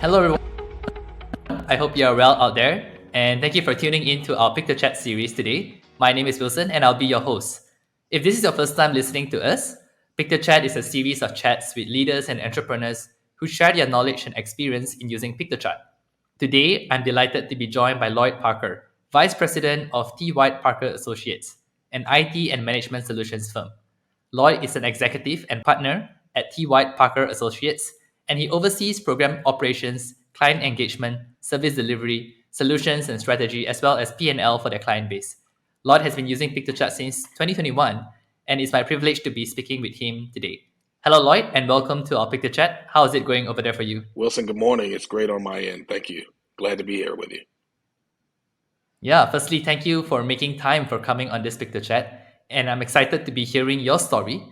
Hello, everyone. I hope you are well out there. And thank you for tuning in to our Piktochart series today. My name is Wilson, and I'll be your host. If this is your first time listening to us, Piktochart is a series of chats with leaders and entrepreneurs who share their knowledge and experience in using Piktochart. Today, I'm delighted to be joined by Lloyd Parker, Vice President of T.White Parker Associates, an IT and management solutions firm. Lloyd is an executive and partner at T.White Parker Associates, and he oversees program operations, client engagement, service delivery, solutions and strategy, as well as P&L for their client base. Lloyd has been using Piktochart since 2021, and it's my privilege to be speaking with him today. Hello, Lloyd, and welcome to our Piktochart. How is it going over there for you? Wilson, good morning. It's great on my end. Thank you. Glad to be here with you. Yeah, firstly, thank you for making time for coming on this Piktochart, and I'm excited to be hearing your story.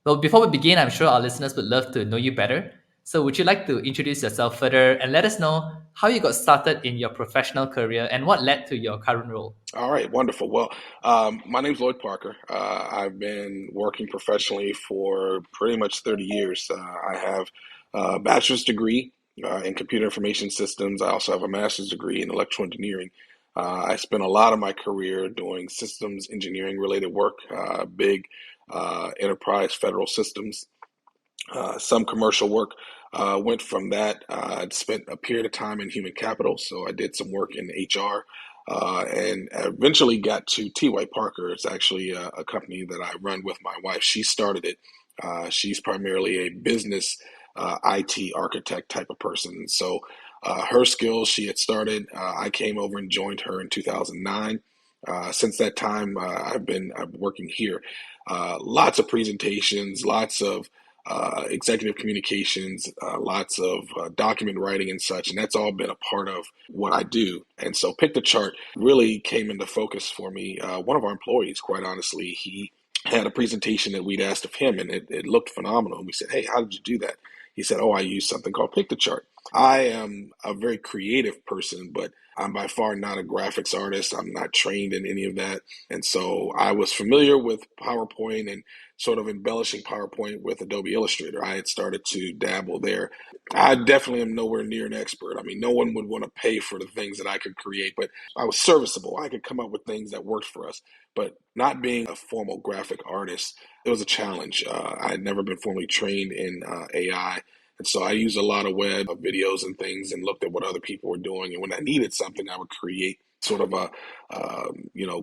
Well, before we begin, I'm sure our listeners would love to know you better. So, would you like to introduce yourself further and let us know how you got started in your professional career and what led to your current role? All right, wonderful. Well, my name's Lloyd Parker. I've been working professionally for pretty much 30 years. I have a bachelor's degree in computer information systems. I also have a master's degree in electrical engineering. I spent a lot of my career doing systems engineering related work, big enterprise federal systems. Some commercial work. Went from that. I'd spent a period of time in human capital, so I did some work in HR, and eventually got to T.White Parker. It's actually a company that I run with my wife. She started it. She's primarily a business IT architect type of person. So her skills, she had started. I came over and joined her in 2009. Since that time, I'm working here. Lots of presentations, lots of executive communications, lots of document writing and such, and that's all been a part of what I do. And so Piktochart really came into focus for me. One of our employees, quite honestly, he had a presentation that we'd asked of him, and it looked phenomenal. And we said, "Hey, how did you do that?" He said, "Oh, I use something called Piktochart." I am a very creative person, but I'm by far not a graphics artist. I'm not trained in any of that. And so I was familiar with PowerPoint and sort of embellishing PowerPoint with Adobe Illustrator. I had started to dabble there. I definitely am nowhere near an expert. I mean, no one would want to pay for the things that I could create, but I was serviceable. I could come up with things that worked for us. But not being a formal graphic artist, it was a challenge. I had never been formally trained in AI. And so I used a lot of web videos and things and looked at what other people were doing. And when I needed something, I would create sort of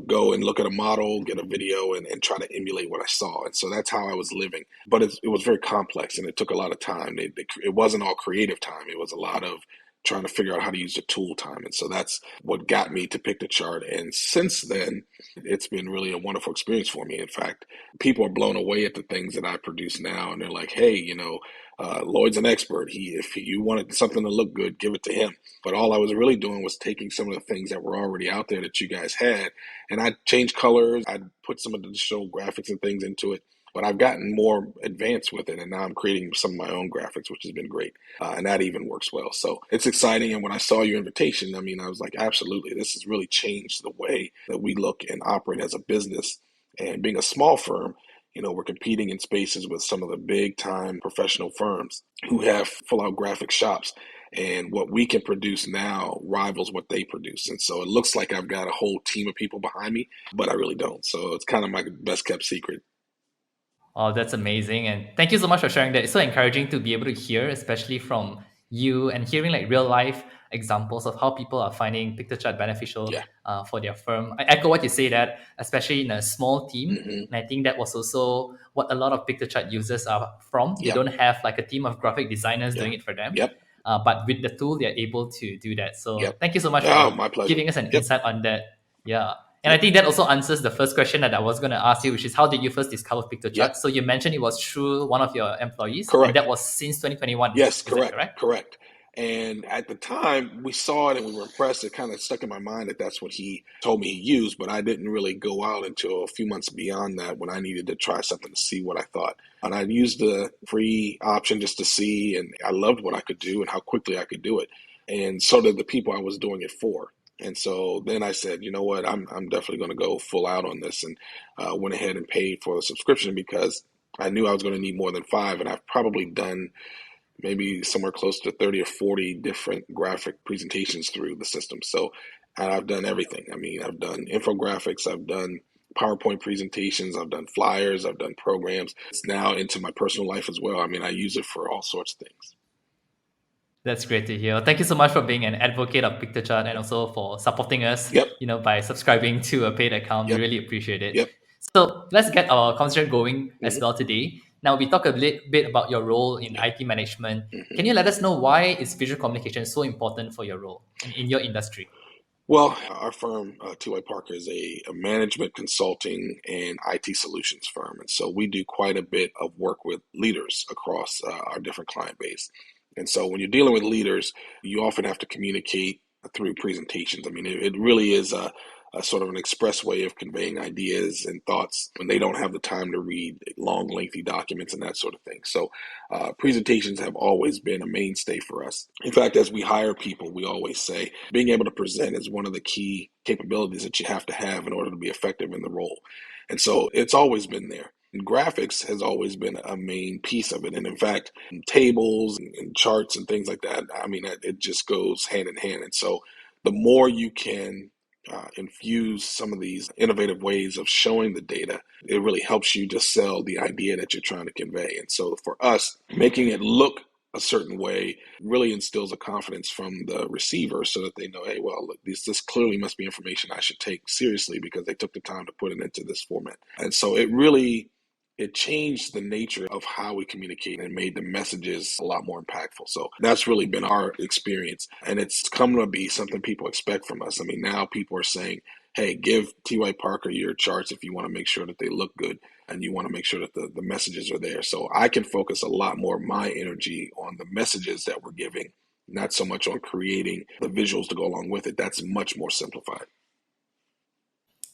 go and look at a model, get a video, and try to emulate what I saw. And so that's how I was living. But it was very complex and it took a lot of time. It wasn't all creative time. It was a lot of trying to figure out how to use the tool time. And so that's what got me to Piktochart. And since then, it's been really a wonderful experience for me. In fact, people are blown away at the things that I produce now. And they're like, "Hey, Lloyd's an expert. If you wanted something to look good, give it to him." But all I was really doing was taking some of the things that were already out there that you guys had, and I'd change colors, I'd put some additional graphics and things into it. But I've gotten more advanced with it, and now I'm creating some of my own graphics, which has been great. And that even works well. So it's exciting. And when I saw your invitation, I mean, I was like, absolutely, this has really changed the way that we look and operate as a business. And being a small firm, we're competing in spaces with some of the big time professional firms who have full out graphic shops. And what we can produce now rivals what they produce. And so it looks like I've got a whole team of people behind me, but I really don't. So it's kind of my best kept secret. Oh, that's amazing. And thank you so much for sharing that. It's so encouraging to be able to hear, especially from you and hearing like real life examples of how people are finding Piktochart beneficial Yeah. for their firm. I echo what you say that, especially in a small team. Hmm. And I think that was also what a lot of Piktochart users are from. They Yep. don't have like a team of graphic designers Yeah. doing it for them. Yep. But with the tool, they're able to do that. So Yep. thank you so much Oh, for my pleasure. giving us an Yep. insight on that. Yeah. And I Yep. think that also answers the first question that I was going to ask you, which is how did you first discover Piktochart? Yep. So you mentioned it was through one of your employees, and Correct. that was since 2021. Yes, Is that correct, correct? correct. And at the time, we saw it and we were impressed. It kind of stuck in my mind that that's what he told me he used, but I didn't really go out until a few months beyond that when I needed to try something to see what I thought. And I used the free option just to see, and I loved what I could do and how quickly I could do it. And so did the people I was doing it for. And so then I said, you know what, I'm definitely going to go full out on this, and went ahead and paid for the subscription because I knew I was going to need more than five, and I've probably done maybe somewhere close to 30 or 40 different graphic presentations through the system. So I've done everything. I mean, I've done infographics, I've done PowerPoint presentations, I've done flyers, I've done programs. It's now into my personal life as well. I mean, I use it for all sorts of things. That's great to hear. Thank you so much for being an advocate of Piktochart and also for supporting us, Yep, by subscribing to a paid account. We yep, really appreciate it. yep. So let's get our conversation going as Hmm. well today. Now we talk a bit about your role in Yep. IT management. Hmm. Can you let us know why is visual communication so important for your role and in your industry? Well, our firm, T.White Parker, is a management consulting and IT solutions firm. And so we do quite a bit of work with leaders across our different client base. And so when you're dealing with leaders, you often have to communicate through presentations. I mean, it really is a sort of an express way of conveying ideas and thoughts when they don't have the time to read long, lengthy documents and that sort of thing. So presentations have always been a mainstay for us. In fact, as we hire people, we always say being able to present is one of the key capabilities that you have to have in order to be effective in the role. And so it's always been there. And graphics has always been a main piece of it. And in fact, tables and charts and things like that, I mean, it just goes hand in hand. And so the more you can infuse some of these innovative ways of showing the data, it really helps you to sell the idea that you're trying to convey. And so for us, making it look a certain way really instills a confidence from the receiver so that they know, hey, well, look, this clearly must be information I should take seriously because they took the time to put it into this format. And so it changed the nature of how we communicate and made the messages a lot more impactful. So that's really been our experience. And it's come to be something people expect from us. I mean, now people are saying, hey, give T.White Parker your charts if you want to make sure that they look good and you want to make sure that the messages are there. So I can focus a lot more of my energy on the messages that we're giving, not so much on creating the visuals to go along with it. That's much more simplified.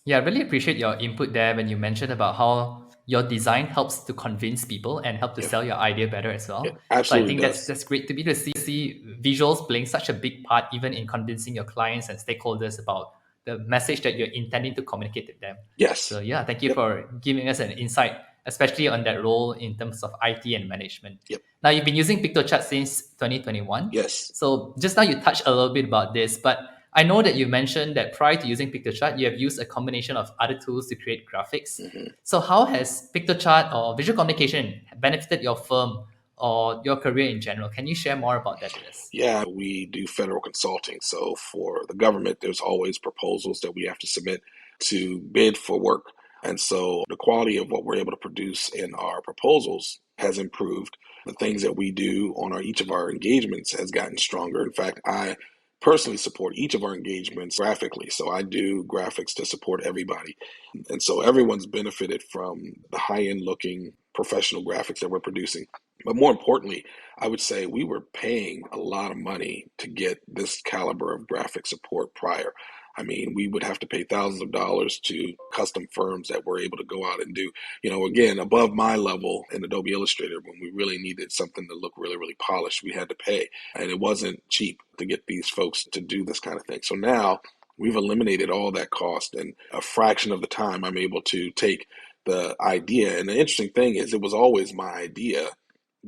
Yeah, I really appreciate your input there when you mentioned about how your design helps to convince people and help to Yeah, sell your idea better as it well. So I absolutely think that's does. that's great to be to see visuals playing such a big part even in convincing your clients and stakeholders about the message that you're intending to communicate to them. So Yes. yeah, thank you Yep. for giving us an insight, especially on that role in terms of IT and management. Yep. Now you've been using Piktochart since 2021. Yes. So just now you touched a little bit about this, but I know that you mentioned that prior to using Piktochart, you have used a combination of other tools to create graphics. Hmm. So how has Piktochart or visual communication benefited your firm or your career in general? Can you share more about that with us? Yeah, we do federal consulting. So for the government, there's always proposals that we have to submit to bid for work. And so the quality of what we're able to produce in our proposals has improved. The things that we do on each of our engagements has gotten stronger. In fact, I personally support each of our engagements graphically. So I do graphics to support everybody. And so everyone's benefited from the high end looking professional graphics that we're producing. But more importantly, I would say we were paying a lot of money to get this caliber of graphic support prior. I mean, we would have to pay thousands of dollars to custom firms that were able to go out and do, again, above my level in Adobe Illustrator, when we really needed something to look really, really polished, we had to pay. And it wasn't cheap to get these folks to do this kind of thing. So now we've eliminated all that cost, and a fraction of the time I'm able to take the idea. And the interesting thing is, it was always my idea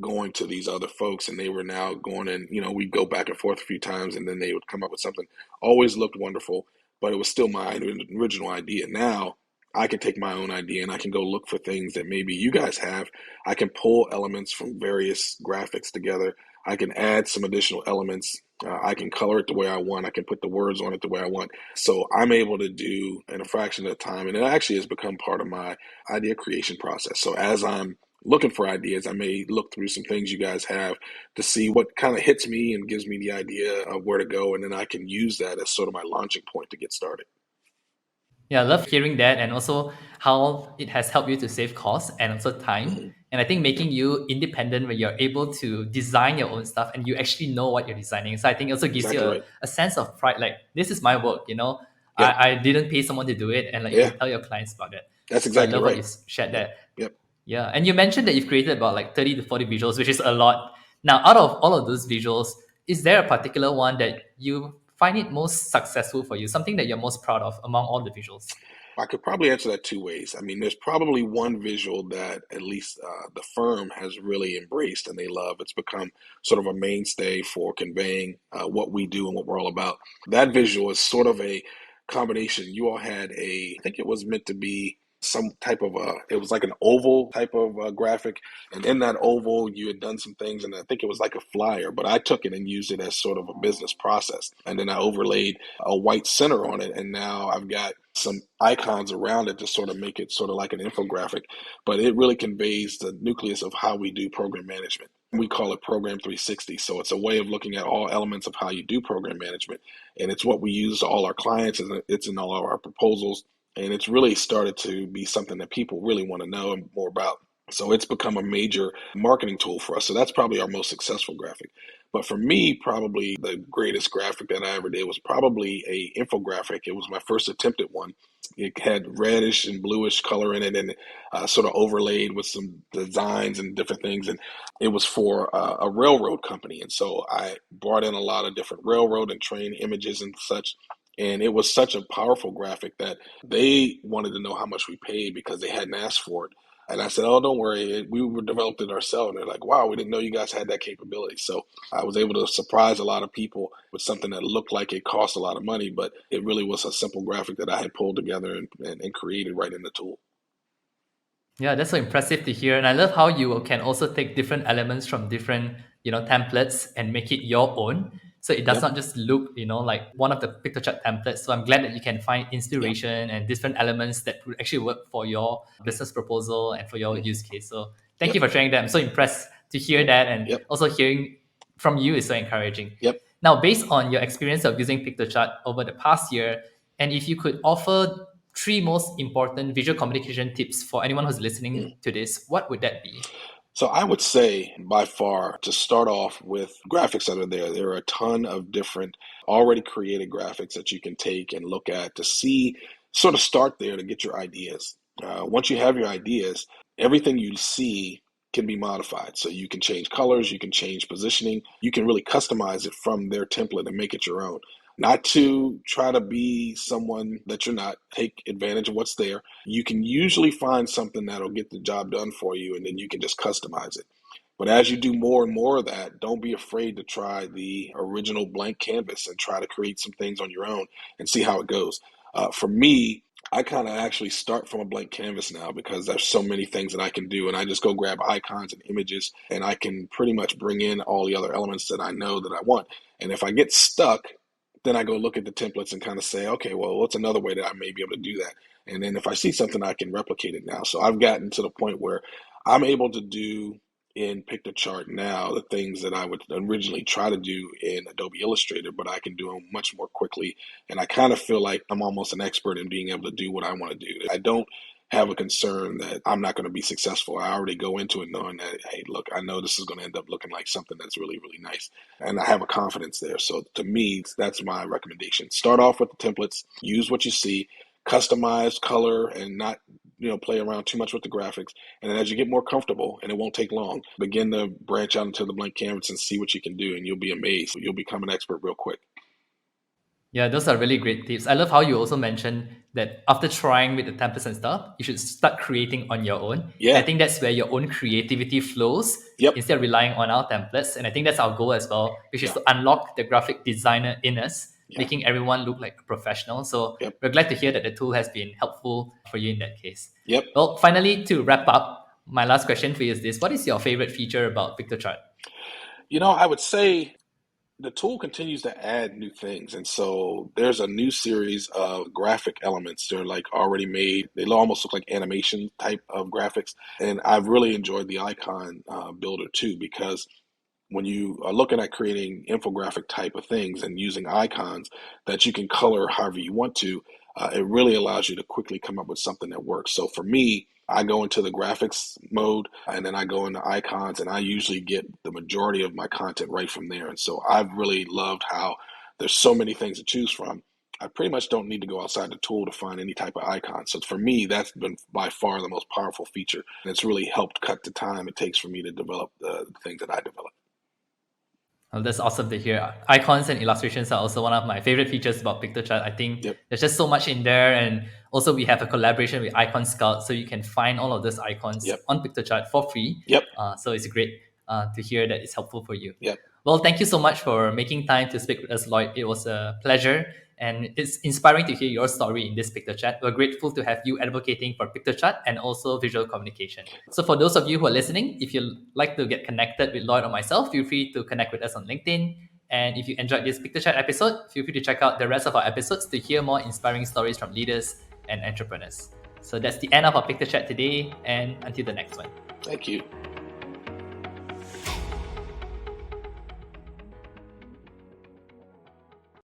going to these other folks, and they were now going, and we'd go back and forth a few times and then they would come up with something always looked wonderful, but it was still my original idea. Now I can take my own idea and I can go look for things that maybe you guys have. I can pull elements from various graphics together. I can add some additional elements. I can color it the way I want. I can put the words on it the way I want. So I'm able to do in a fraction of the time, and it actually has become part of my idea creation process. So as I'm looking for ideas, I may look through some things you guys have to see what kind of hits me and gives me the idea of where to go, and then I can use that as sort of my launching point to get started. Yeah, I love hearing that and also how it has helped you to save costs and also time. Hmm. And I think making you independent when you're able to design your own stuff and you actually know what you're designing. So I think it also gives you Exactly right. a sense of pride, like this is my work, Yeah, I didn't pay someone to do it and like you yeah, can tell your clients about it. that's So I exactly love what right. you shared Yep, there. yep. Yeah. And you mentioned that you've created about like 30 to 40 visuals, which is a lot. Now, out of all of those visuals, is there a particular one that you find it most successful for you, something that you're most proud of among all the visuals? I could probably answer that two ways. I mean, there's probably one visual that at least the firm has really embraced and they love. It's become sort of a mainstay for conveying what we do and what we're all about. That visual is sort of a combination. You all had I think it was meant to be some type of it was like an oval type of graphic. And in that oval, you had done some things, and I think it was like a flyer, but I took it and used it as sort of a business process. And then I overlaid a white center on it, and now I've got some icons around it to sort of make it sort of like an infographic. But it really conveys the nucleus of how we do program management. We call it Program 360. So it's a way of looking at all elements of how you do program management. And it's what we use to all our clients, and it's in all of our proposals. And it's really started to be something that people really want to know more about. So it's become a major marketing tool for us. So that's probably our most successful graphic. But for me, probably the greatest graphic that I ever did was probably a infographic. It was my first attempt at one. It had reddish and bluish color in it, and sort of overlaid with some designs and different things. And it was for a railroad company. And so I brought in a lot of different railroad and train images and such. And it was such a powerful graphic that they wanted to know how much we paid because they hadn't asked for it. And I said, "Oh, don't worry. We developed it ourselves." And they're like, "Wow, we didn't know you guys had that capability." So I was able to surprise a lot of people with something that looked like it cost a lot of money, but it really was a simple graphic that I had pulled together and created right in the tool. Yeah, that's so impressive to hear. And I love how you can also take different elements from different, templates and make it your own. So it does Yep, not just look, like one of the Piktochart templates. So I'm glad that you can find yep, inspiration and different elements that would actually work for your business proposal and for your mhm, use case. So thank yep, you for sharing that. I'm so impressed to hear that. And yep, also hearing from you is so encouraging. yep. Now, based on your experience of using Piktochart over the past year, and if you could offer three most important visual communication tips for anyone who's listening Mm. to this, what would that be? So I would say by far to start off with graphics that are there. There are a ton of different already created graphics that you can take and look at to see, sort of start there to get your ideas. Once you have your ideas, everything you see can be modified. So you can change colors, you can change positioning, you can really customize it from their template and make it your own. Not to try to be someone that you're not, take advantage of what's there. You can usually find something that'll get the job done for you, and then you can just customize it. But as you do more and more of that, don't be afraid to try the original blank canvas and try to create some things on your own and see how it goes. For me, I kind of actually start from a blank canvas now because there's so many things that I can do, and I just go grab icons and images, and I can pretty much bring in all the other elements that I know that I want. And if I get stuck, then I go look at the templates and kind of say, okay, well, what's another way that I may be able to do that? And then if I see something, I can replicate it now. So I've gotten to the point where I'm able to do in Piktochart now the things that I would originally try to do in Adobe Illustrator, but I can do them much more quickly. And I kind of feel like I'm almost an expert in being able to do what I want to do. I don't have a concern that I'm not going to be successful. I already go into it knowing that, hey, look, I know this is going to end up looking like something that's really, really nice. And I have a confidence there. So to me, that's my recommendation. Start off with the templates, use what you see, customize color and not play around too much with the graphics. And then as you get more comfortable, and it won't take long, begin to branch out into the blank canvas and see what you can do, and you'll be amazed. You'll become an expert real quick. Yeah, those are really great tips. I love how you also mentioned that after trying with the templates and stuff, you should start creating on your own. And I Yeah. think that's where your own creativity flows Yep. instead of relying on our templates. And I think that's our goal as well, which is Yeah. to unlock the graphic designer in us, Yeah. making everyone look like a professional. So Yep. we're glad to hear that the tool has been helpful for you in that case. Yep. Well, finally, to wrap up, my last question for you is this: what is your favorite feature about Piktochart? I would say the tool continues to add new things. And so there's a new series of graphic elements. They're like already made. They almost look like animation type of graphics. And I've really enjoyed the icon builder too, because when you are looking at creating infographic type of things and using icons that you can color however you want to, it really allows you to quickly come up with something that works. So for me, I go into the graphics mode and then I go into icons, and I usually get the majority of my content right from there. And so I've really loved how there's so many things to choose from. I pretty much don't need to go outside the tool to find any type of icon. So for me, that's been by far the most powerful feature. And it's really helped cut the time it takes for me to develop the things that I develop. Oh, that's awesome to hear. Icons and illustrations are also one of my favorite features about Piktochart. I think Yep. there's just so much in there. And also, we have a collaboration with Icon Scout, so you can find all of those icons Yep. on Piktochart for free. Yep. So it's great to hear that it's helpful for you. Yep. Well, thank you so much for making time to speak with us, Lloyd. It was a pleasure, and it's inspiring to hear your story in this Piktochart. We're grateful to have you advocating for Piktochart and also visual communication. So, for those of you who are listening, if you like to get connected with Lloyd or myself, feel free to connect with us on LinkedIn. And if you enjoyed this Piktochart episode, feel free to check out the rest of our episodes to hear more inspiring stories from leaders and entrepreneurs. So that's the end of our Piktochart today, and until the next one. Thank you.